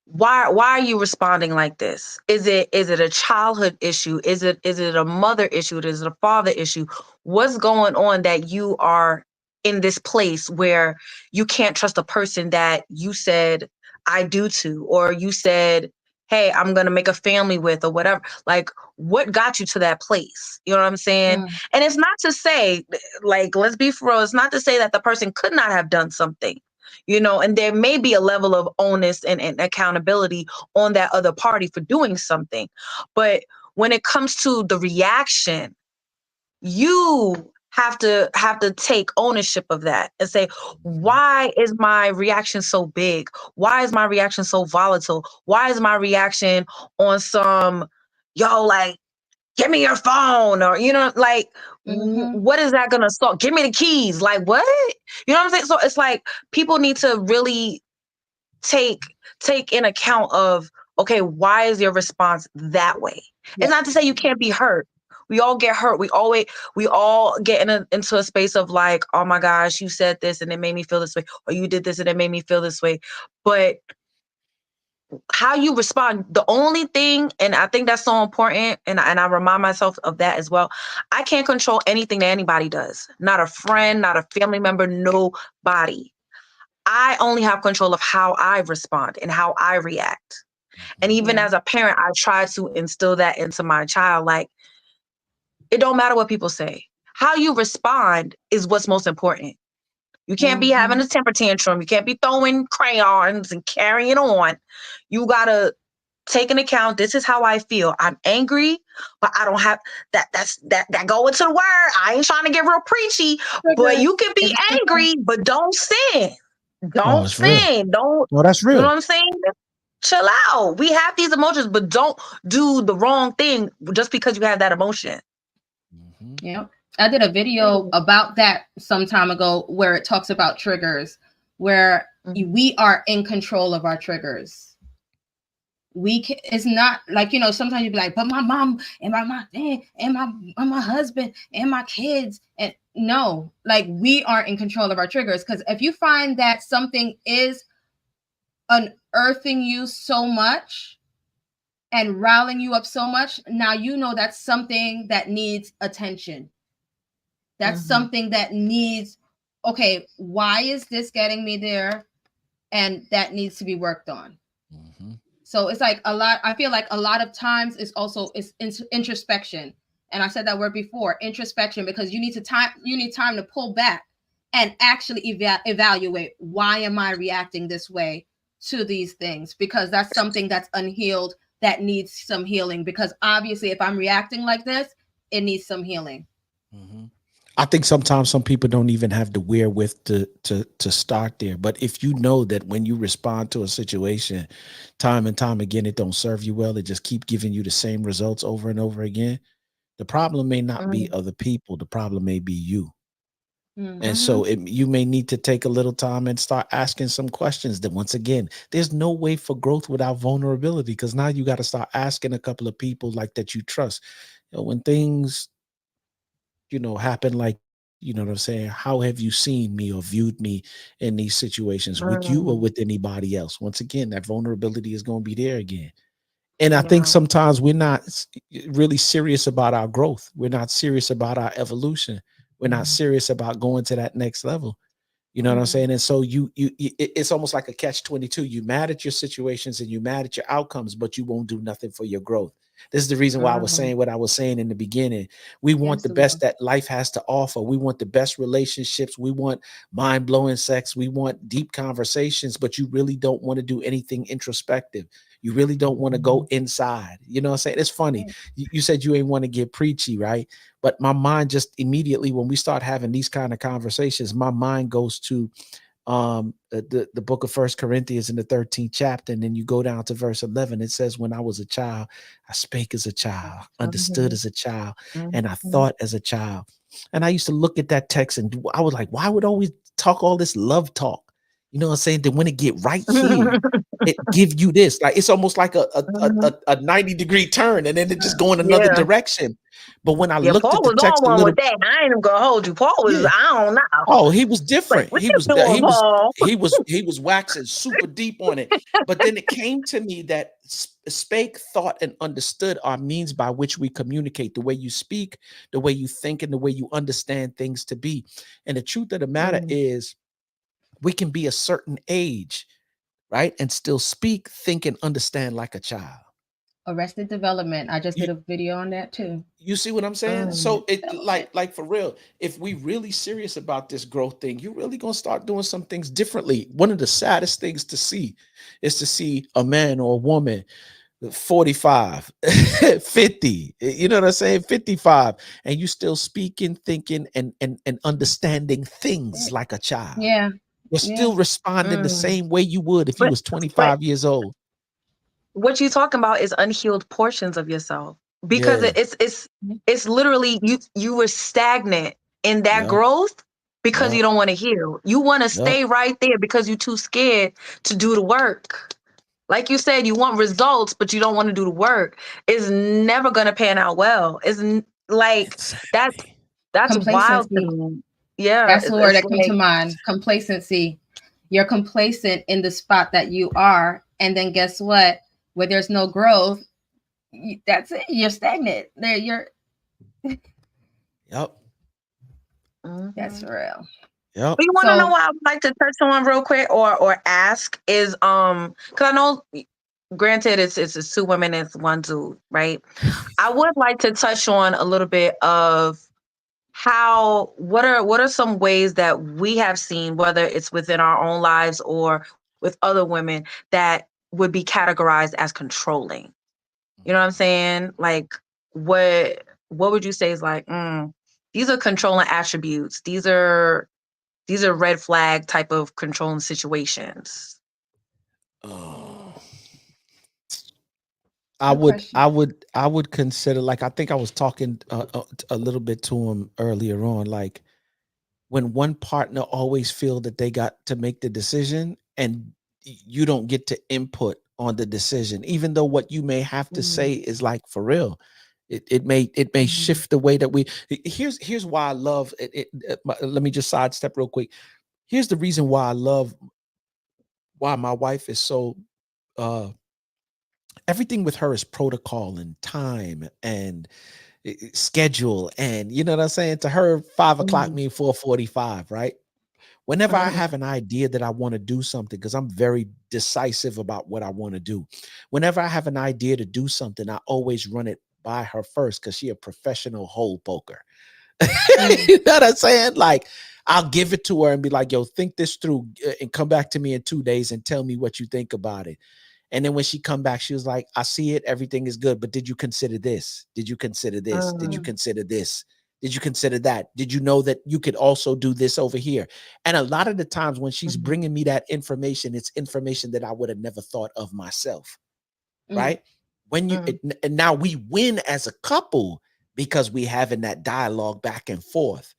why are you responding like this? Is it a childhood issue? Is it a mother issue? Is it a father issue? What's going on that you are in this place where you can't trust a person that you said I do to, or you said, hey, I'm gonna make a family with, or whatever? Like, what got you to that place? You know what I'm saying? And it's not to say, like, let's be for real, it's not to say that the person could not have done something. You know, and there may be a level of onus and accountability on that other party for doing something. But when it comes to the reaction, you have to take ownership of that and say, why is my reaction so big? Why is my reaction so volatile? Why is my reaction on some, yo, like, give me your phone, or, you know, like, what is that gonna solve? Give me the keys. Like, what? You know what I'm saying? So it's like people need to really take in account of, okay, why is your response that way? It's not to say you can't be hurt. We all get hurt. We all get into a space of like, oh my gosh, you said this and it made me feel this way, or you did this and it made me feel this way. But how you respond, the only thing, and I think that's so important, and I remind myself of that as well, I can't control anything that anybody does. Not a friend, not a family member, nobody. I only have control of how I respond and how I react. And even as a parent, I try to instill that into my child. Like, it don't matter what people say. How you respond is what's most important. You can't be having a temper tantrum. You can't be throwing crayons and carrying on. You gotta take into account, this is how I feel. I'm angry, but I don't have that go into the word. I ain't trying to get real preachy, but you can be angry, but don't sin. Don't sin. Don't. No, that's real. You know what I'm saying? Chill out. We have these emotions, but don't do the wrong thing just because you have that emotion. Yeah. I did a video about that some time ago where it talks about triggers, where we are in control of our triggers. It's not like, you know, sometimes you'd be like, but my mom and my husband and my kids. And no, like, we are in control of our triggers. Because if you find that something is unearthing you so much and riling you up so much, now you know that's something that needs attention. That's something that needs, okay, why is this getting me there? And that needs to be worked on. So it's like I feel like a lot of times it's introspection. And I said that word before, introspection, because you need time to pull back and actually evaluate, why am I reacting this way to these things? Because that's something that's unhealed, that needs some healing. Because obviously if I'm reacting like this, it needs some healing. I think sometimes some people don't even have the wherewithal to start there. But if you know that when you respond to a situation time and time again, it don't serve you well, it just keep giving you the same results over and over again, the problem may not be other people. The problem may be you. And so you may need to take a little time and start asking some questions. That, once again, there's no way for growth without vulnerability, because now you got to start asking a couple of people like that you trust. You know, when things, you know, happen, like, you know what I'm saying? How have you seen me or viewed me in these situations, with you or with anybody else? Once again, that vulnerability is going to be there again. And I think sometimes we're not really serious about our growth. We're not serious about our evolution. We're not serious about going to that next level. You know what I'm saying? And so it's almost like a catch-22. You mad at your situations and you mad at your outcomes, but you won't do nothing for your growth. This is the reason why I was saying what I was saying in the beginning. We want the best that life has to offer. We want the best relationships. We want mind-blowing sex. We want deep conversations, but you really don't want to do anything introspective. You really don't want to go inside. You know what I'm saying? It's funny. You said you ain't want to get preachy, right? But my mind just immediately, when we start having these kind of conversations, my mind goes to the book of First Corinthians in the 13th chapter. And then you go down to verse 11. It says, when I was a child, I spake as a child, understood as a child, and I thought as a child. And I used to look at that text and I was like, why would always talk all this love talk? You know what I'm saying? Then when it get right here, it give you this. Like it's almost like a 90-degree turn, and then it just go in another direction. But when I looked Paul at the was text, on one with that. I ain't even gonna hold you. Paul was, I don't know. Oh, he was different. What He you was doing, Paul? he was waxing super deep on it. But then it came to me that spake, thought, and understood are means by which we communicate. The way you speak, the way you think, and the way you understand things to be. And the truth of the matter is, we can be a certain age, right, and still speak, think, and understand like a child. Arrested Development. I just did a video on that too. You see what I'm saying? So it like for real, if we really serious about this growth thing, you're really gonna start doing some things differently. One of the saddest things to see is to see a man or a woman 45, 50, you know what I'm saying? 55, and you still speaking, thinking, and understanding things like a child. Yeah. You're still responding the same way you would if you was 25 years old. What you're talking about is unhealed portions of yourself, because it's literally you were stagnant in that growth because you don't want to heal. You want to stay right there because you're too scared to do the work. Like you said, you want results, but you don't want to do the work. It's never gonna pan out well. It's like that's wild to me. Yeah, that's the word that came to mind. Complacency. You're complacent in the spot that you are, and then guess what? Where there's no growth, that's it. You're stagnant. There, you're. Yep. That's real. Yep. But you want to know what I would like to touch on real quick, or ask is because I know, granted, it's two women and it's one dude, right? I would like to touch on a little bit of what are some ways that we have seen, whether it's within our own lives or with other women, that would be categorized as controlling. You know what I'm saying? Like what would you say is like, these are controlling attributes. These are red flag type of controlling situations. I would consider, like, I think I was talking a little bit to him earlier on, like when one partner always feel that they got to make the decision and you don't get to input on the decision, even though what you may have to say is like for real. It may shift the way that we. Here's why I love it. Let me just sidestep real quick. Here's the reason why I love why my wife is so. Everything with her is protocol and time and schedule, and you know what I'm saying. To her, 5 o'clock mean 4:45, right? Whenever I have an idea that I want to do something, because I'm very decisive about what I want to do. Whenever I have an idea to do something, I always run it by her first, because she a professional hole poker. You know what I'm saying? Like, I'll give it to her and be like, yo, think this through and come back to me in 2 days and tell me what you think about it. And then when she come back, she was like, I see it. Everything is good. But did you consider this? Did you consider this? Did you consider this? Did you consider that? Did you know that you could also do this over here? And a lot of the times when she's bringing me that information, it's information that I would have never thought of myself, right? When you and now we win as a couple because we having that dialogue back and forth.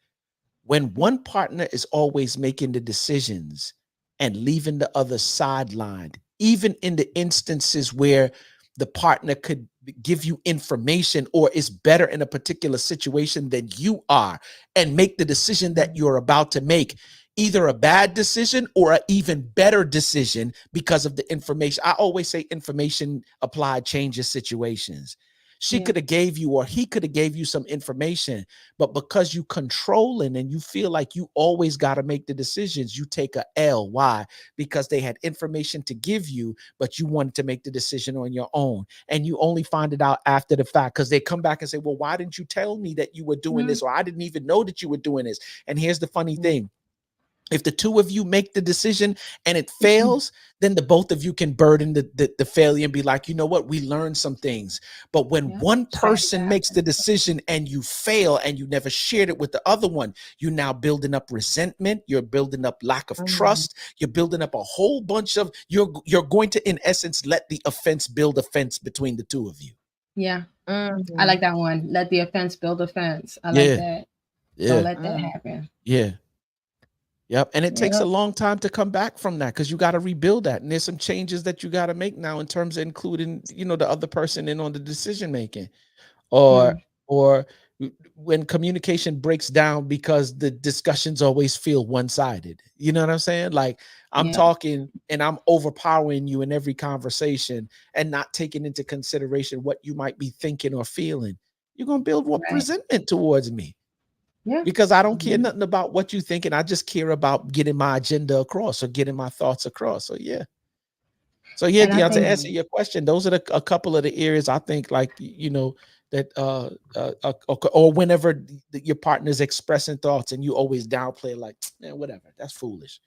When one partner is always making the decisions and leaving the other sidelined, even in the instances where the partner could give you information or is better in a particular situation than you are, and make the decision that you're about to make, either a bad decision or an even better decision because of the information. I always say information applied changes situations. She could have gave you, or he could have gave you some information, but because you controlling and you feel like you always got to make the decisions, you take a L. Why? Because they had information to give you, but you wanted to make the decision on your own, and you only find it out after the fact, because they come back and say, well, why didn't you tell me that you were doing this, or I didn't even know that you were doing this? And here's the funny thing. If the two of you make the decision and it fails, then the both of you can burden the failure and be like, you know what, we learned some things. But when one person makes the decision and you fail and you never shared it with the other one, you're now building up resentment. You're building up lack of trust. You're building up a whole bunch of, you're going to, in essence, let the offense build a fence between the two of you. Yeah. I like that one. Let the offense build a fence. I like that. Don't let that happen. Yeah. Yep. And it takes a long time to come back from that, because you got to rebuild that. And there's some changes that you got to make now in terms of including, you know, the other person in on the decision making, or when communication breaks down because the discussions always feel one-sided. You know what I'm saying? Like I'm talking and I'm overpowering you in every conversation and not taking into consideration what you might be thinking or feeling. You're going to build more resentment towards me. Yeah. Because I don't care nothing about what you think, and I just care about getting my agenda across or getting my thoughts across. So yeah. So yeah, Deon, to answer your question, those are a couple of the areas I think, like, you know, that or whenever your partner's expressing thoughts and you always downplay, like, man, whatever, that's foolish.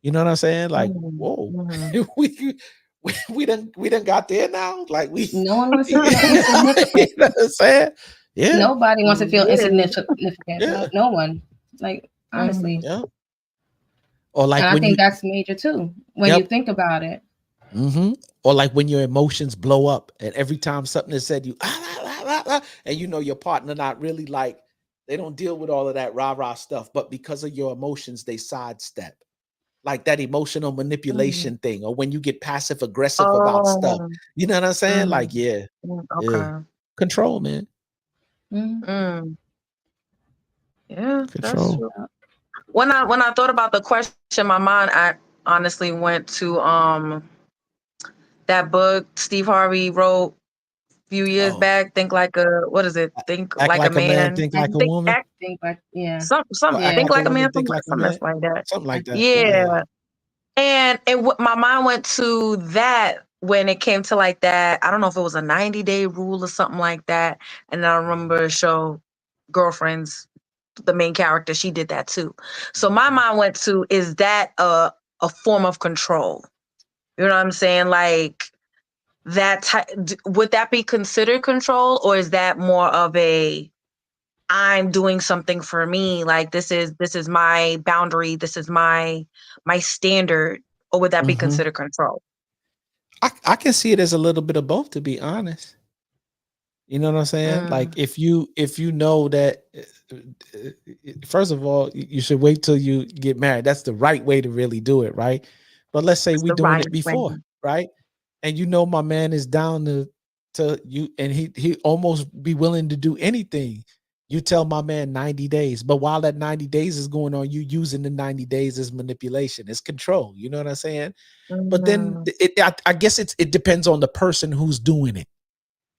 You know what I'm saying? Like, whoa, we done got there now. Like no one wants to feel insignificant. You know what I'm saying? Yeah. Nobody wants to feel insignificant. No one. Like, honestly. Yeah. Or like, and I think that's major too when you think about it. Or like when your emotions blow up, and every time something is said, you and you know your partner not really, like, they don't deal with all of that rah-rah stuff, but because of your emotions, they sidestep. Like that emotional manipulation thing, or when you get passive aggressive about stuff. You know what I'm saying? Like, control, man. Yeah, Control. that's true. When I thought about the question, my mind honestly went to that book Steve Harvey wrote a few years back. Think like a, what is it? Think Act like a man. Think like a woman. Think like Think like a man. Something like that. Something like that. Yeah. And my mind went to that when it came to like that. I don't know if it was a 90-day rule or something like that. And I remember a show, Girlfriends, the main character, she did that too. So my mind went to, is that a form of control? You know what I'm saying? Like would that be considered control, or is that more of a, I'm doing something for me, like this is my boundary, this is my standard, or would that be considered control? I can see it as a little bit of both, to be honest. You know what I'm saying? Like if you know that, first of all, you should wait till you get married. That's the right way to really do it, right? But let's say we're doing it before, right? And you know my man is down to you, and he almost be willing to do anything. You tell my man 90 days, but while that 90 days is going on, you using the 90 days as manipulation, as control. You know what I'm saying? But then I guess it depends on the person who's doing it.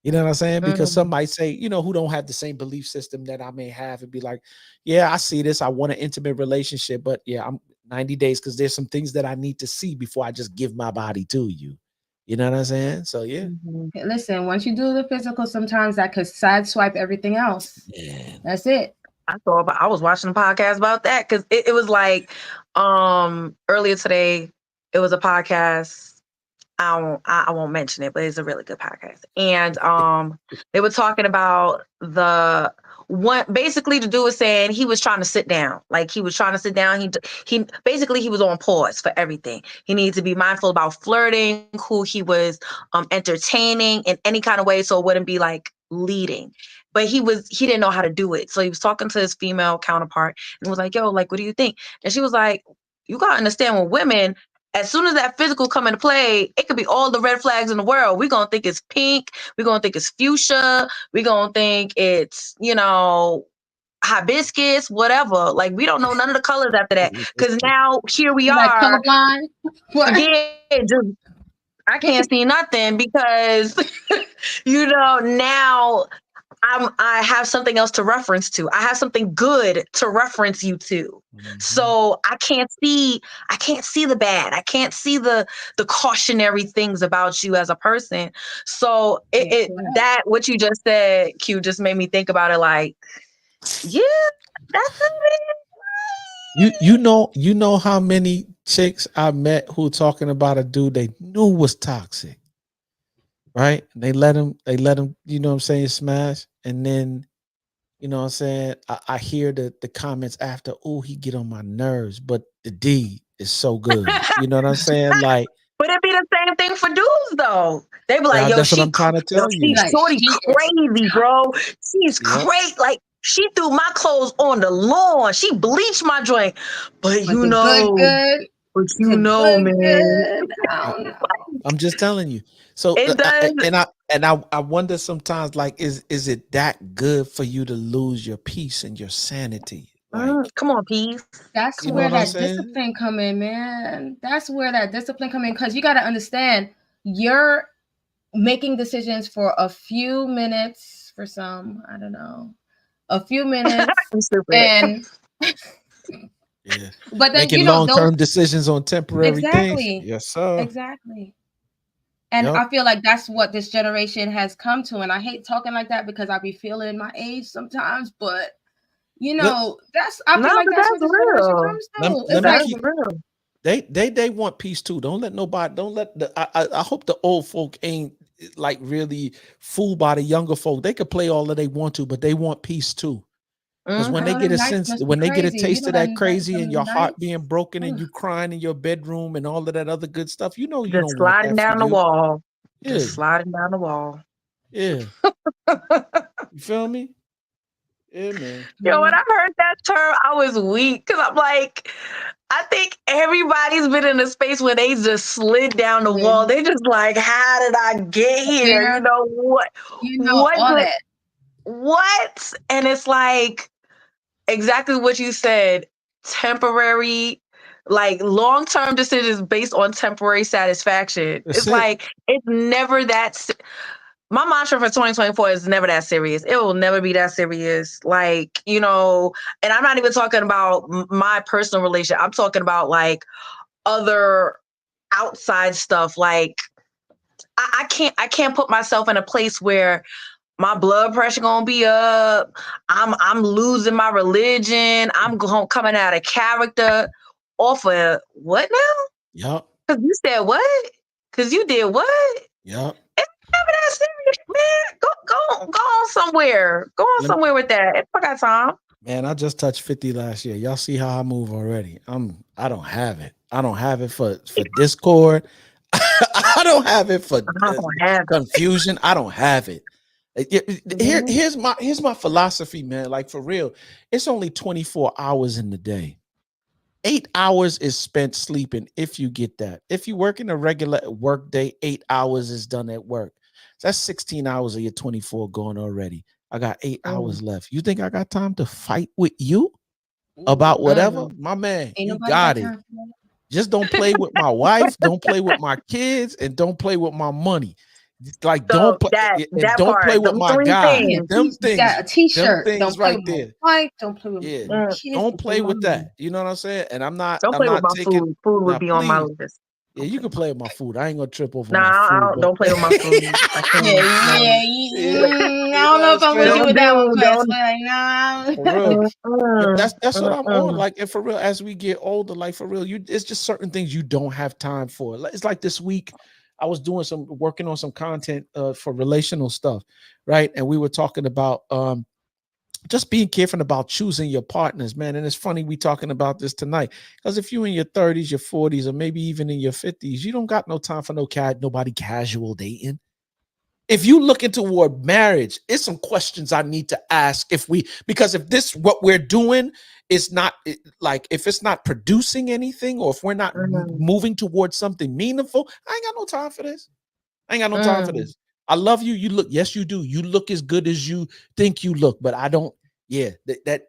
You know what I'm saying? Because some might say, you know, who don't have the same belief system that I may have, and be like, yeah, I see this. I want an intimate relationship, but yeah, I'm 90 days because there's some things that I need to see before I just give my body to you. You know what I'm saying? So yeah. Listen, once you do the physical, sometimes that could sideswipe everything else. Yeah. That's it. I was watching a podcast about that, because it was like earlier today, it was a podcast. I won't mention it, but it's a really good podcast. And they were talking about basically the dude was saying he was trying to sit down. Like he was trying to sit down. He basically he was on pause for everything. He needed to be mindful about flirting, who he was entertaining in any kind of way, so it wouldn't be like leading. But he didn't know how to do it. So he was talking to his female counterpart and was like, yo, like, what do you think? And she was like, you gotta understand, with women, as soon as that physical come into play, it could be all the red flags in the world. We're going to think it's pink. We're going to think it's fuchsia. We're going to think it's, you know, hibiscus, whatever. Like, we don't know none of the colors after that. Because now here we are. Colorblind? Yeah, I can't see nothing because, now I have something else to reference to. I have something good to reference you to. So I can't see the bad. I can't see the cautionary things about you as a person. So that what you just said, Q, just made me think about it like, yeah, that's it. You know how many chicks I met who talking about a dude they knew was toxic, right? They let him, you know what I'm saying, smash, and then, you know what I'm saying, I hear the comments after, oh, he get on my nerves, but the D is so good. You know what I'm saying? Like, but it be the same thing for dudes though. They be like, yo, that's what I'm trying to tell you. Shorty crazy, bro. She's crazy. Like, she threw my clothes on the lawn. She bleached my joint. But man. I'm just telling you. So it does. I wonder sometimes, like, is it that good for you to lose your peace and your sanity? Like, come on, peace. That's where that discipline come in, man. That's where that discipline come in, because you got to understand, you're making decisions for a few minutes, for some, I don't know, a few minutes, and yeah, but then making long-term decisions on temporary things. Yes, sir. Exactly. And I feel like that's what this generation has come to. And I hate talking like that because I be feeling my age sometimes, but I feel like that's what this generation comes to. It's like they want peace too. Don't let I hope the old folk ain't like really fooled by the younger folk. They could play all that they want to, but they want peace too. Because when they get a sense, when they get a taste of that crazy and your heart being broken and you crying in your bedroom and all of that other good stuff, you don't sliding down the wall. Yeah. Just sliding down the wall. Yeah. You feel me? Yeah, man. Yo, when I heard that term, I was weak because I'm like, I think everybody's been in a space where they just slid down the wall. They just like, how did I get here? Yeah. You know what? What? And it's like exactly what you said. Temporary, like long-term decisions based on temporary satisfaction. It's like it's never that. My mantra for 2024 is never that serious. It will never be that serious. Like, and I'm not even talking about my personal relationship. I'm talking about like other outside stuff. Like I can't put myself in a place where my blood pressure gonna be up. I'm losing my religion. I'm coming out of character off of what now? Yep. Because you said what? Because you did what? Yep. Never that serious, man. Go on somewhere. Go on somewhere with that. I got time. Man, I just touched 50 last year. Y'all see how I move already. I don't have it. I don't have it for Discord. I don't have it for confusion. I don't have it. Here's my philosophy, man. Like, for real, it's only 24 hours in the day. 8 hours is spent sleeping if you get that. If you work in a regular work day, 8 hours is done at work. So that's 16 hours of your 24 gone already. I got 8 hours left. You think I got time to fight with you about whatever? My man, you got it. Just don't play with my wife, don't play with my kids, and don't play with my money. Like, don't play with my guy. Them things, a t-shirt. Them things right there. Don't play with my kids. Don't play with that. You know what I'm saying? And I'm not. Don't play with my food. Food would be on my list. Yeah, you can play with my food. I ain't gonna trip over. Nah, don't play with my food. I don't know if I'm with you with that one. For real. That's what I'm on. Like, and for real, as we get older, like, for real, it's just certain things you don't have time for. It's like this week, I was working on some content for relational stuff, right? And we were talking about just being careful about choosing your partners, man. And it's funny we talking about this tonight, because if you're in your 30s, your 40s, or maybe even in your 50s, you don't got no time for nobody casual dating. If you looking toward marriage, it's some questions I need to ask because if this what we're doing is not like, if it's not producing anything, or if we're not moving towards something meaningful, I ain't got no time for this. I ain't got no time for this. I love you. You look, yes, you do. You look as good as you think you look, but I don't. Yeah, that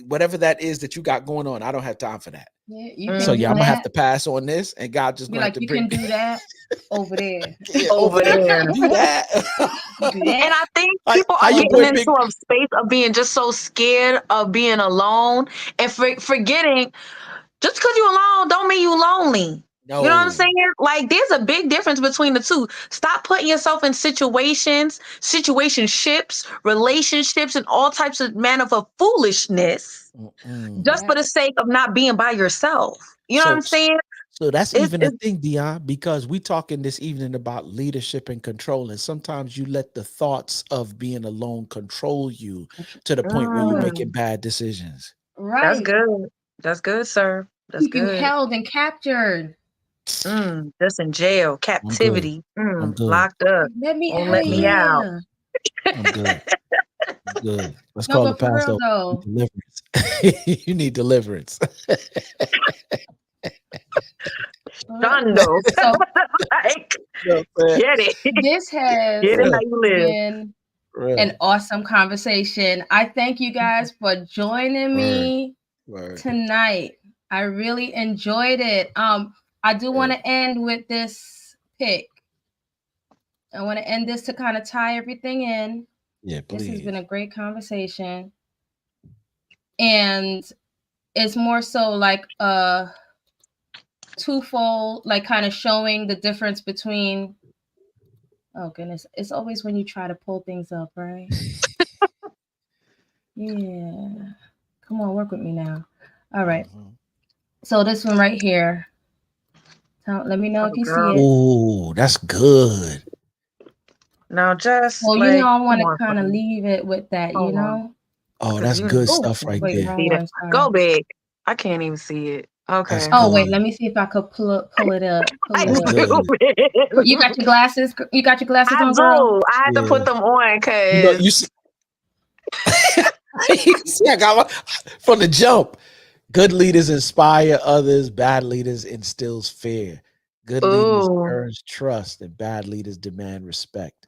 whatever that is that you got going on, I don't have time for that. Yeah, you can So do yeah, I'm gonna have that. to pass on this, and God just Be gonna have like, to you bring can do that over there. yeah, Over there. do that. You do And that. I think how, people how are your getting boy into Big? a space of being just so scared of being alone and forgetting just because you're alone don't mean you're lonely. You know what I'm No, saying? Like, there's a big difference between the two. Stop putting yourself in situationships, relationships, and all types of manner of foolishness just for the Yes. sake of not being by yourself. You know what so I'm saying? so that's It's, even a it's thing, Dion, because we talking this evening about leadership and control, and sometimes you let the thoughts of being alone control you to the point where you're making mm, bad decisions. that's Right. good. That's good, sir. That's Keep you good. held and captured. Just in jail, I'm good. captivity, I'm good. locked up, Let me won't I'm out let of me good. out. here. I'm good. I'm good. Let's No, call the but for real pastor. though. Deliverance. You need deliverance. Shondo. So Like, You know what I'm saying? get it. this has Get it Yeah, how you live. been real. an awesome conversation. I thank you guys for joining me Word. tonight. I really enjoyed it. I do want to end with this pick. I want to end this to kind of tie everything in. Yeah, This has please. been a great conversation. And it's more so like a twofold, like kind of showing the difference between, oh goodness, it's always when you try to pull things up, right? Yeah. Come on, work with me now. All right. So this one right here. Let me know if you see it. Oh, that's good. Now just Well, like, you know, I come want to on, kind of friend. leave it with that, you Hold on. know? Oh, 'Cause that's you good know, stuff right Wait, there. wrong see that. one. Sorry. Go big. I can't even see it. Okay. That's Oh, wait, good. let me see if I could pull it up. Pull I it up. do. You got your glasses? You got your glasses I on, girl? do. I had to put them on You know, because you see, you can see I got one from the jump. Good leaders inspire others. Bad leaders instills fear. Good leaders earns trust, and bad leaders demand respect.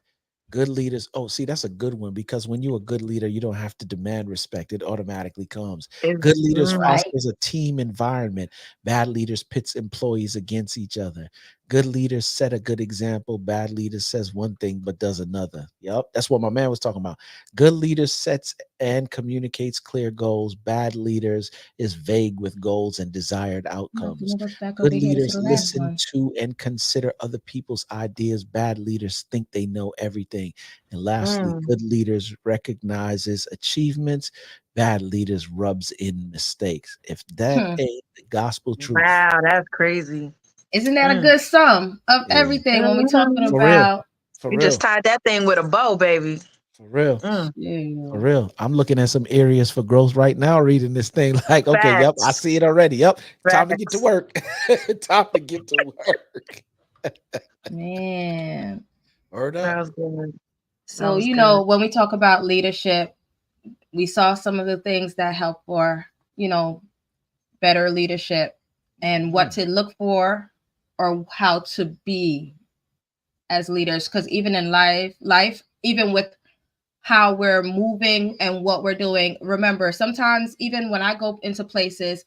Good leaders. Oh, see, that's a good one because when you're a good leader, you don't have to demand respect. It automatically comes. Good leaders Right. fosters a team environment. Bad leaders pits employees against each other. Good leaders set a good example. Bad leaders says one thing but does another. Yep, that's what my man was talking about. Good leaders sets and communicates clear goals. Bad leaders is vague with goals and desired outcomes. Back Good over here to leaders the last listen one. to and consider other people's ideas. Bad leaders think they know everything. And lastly, good leaders recognizes achievements. Bad leaders rubs in mistakes. If that ain't the gospel truth. wow, that's crazy. Isn't that a good sum of Yeah. everything when we're talking For real. about? For You real. just tied that thing with a bow, baby. For real. Yeah. For real. I'm looking at some areas for growth right now, reading this thing like, okay, yep, I see it already. Yep. Time to get to work. Time to get to work. Man. Word That up. was good. So, you know, when we talk about leadership, we saw some of the things that help for, you know, better leadership and what to look for or how to be as leaders. Because even in life, even with how we're moving and what we're doing, remember, sometimes even when I go into places,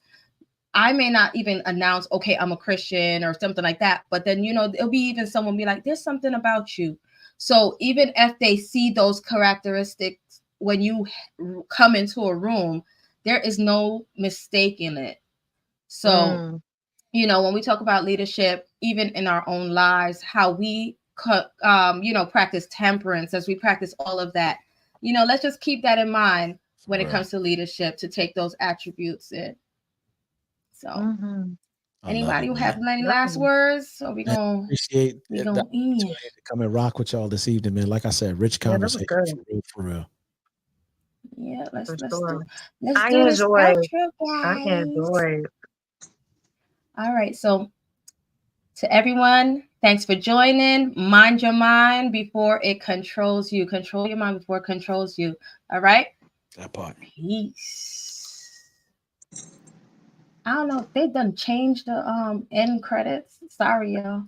I may not even announce, okay, I'm a Christian or something like that. But then, you know, it'll be even someone be like, there's something about you. So even if they see those characteristics when you come into a room, there is no mistake in it. So, you know, when we talk about leadership, even in our own lives, how we, you know, practice temperance, as we practice all of that, you know, let's just keep that in mind when it comes to leadership, to take those attributes in. So, anybody who have any last words? Or we gonna appreciate the end? opportunity to come and rock with y'all this evening, man. Like I said, rich conversation for real. Yeah, let's do I this enjoyed. outro, guys. I enjoyed. All right, so to everyone, thanks for joining. Mind your mind before it controls you. Control your mind before it controls you. All right? That part. Peace. I don't know if they done changed the end credits. Sorry, y'all.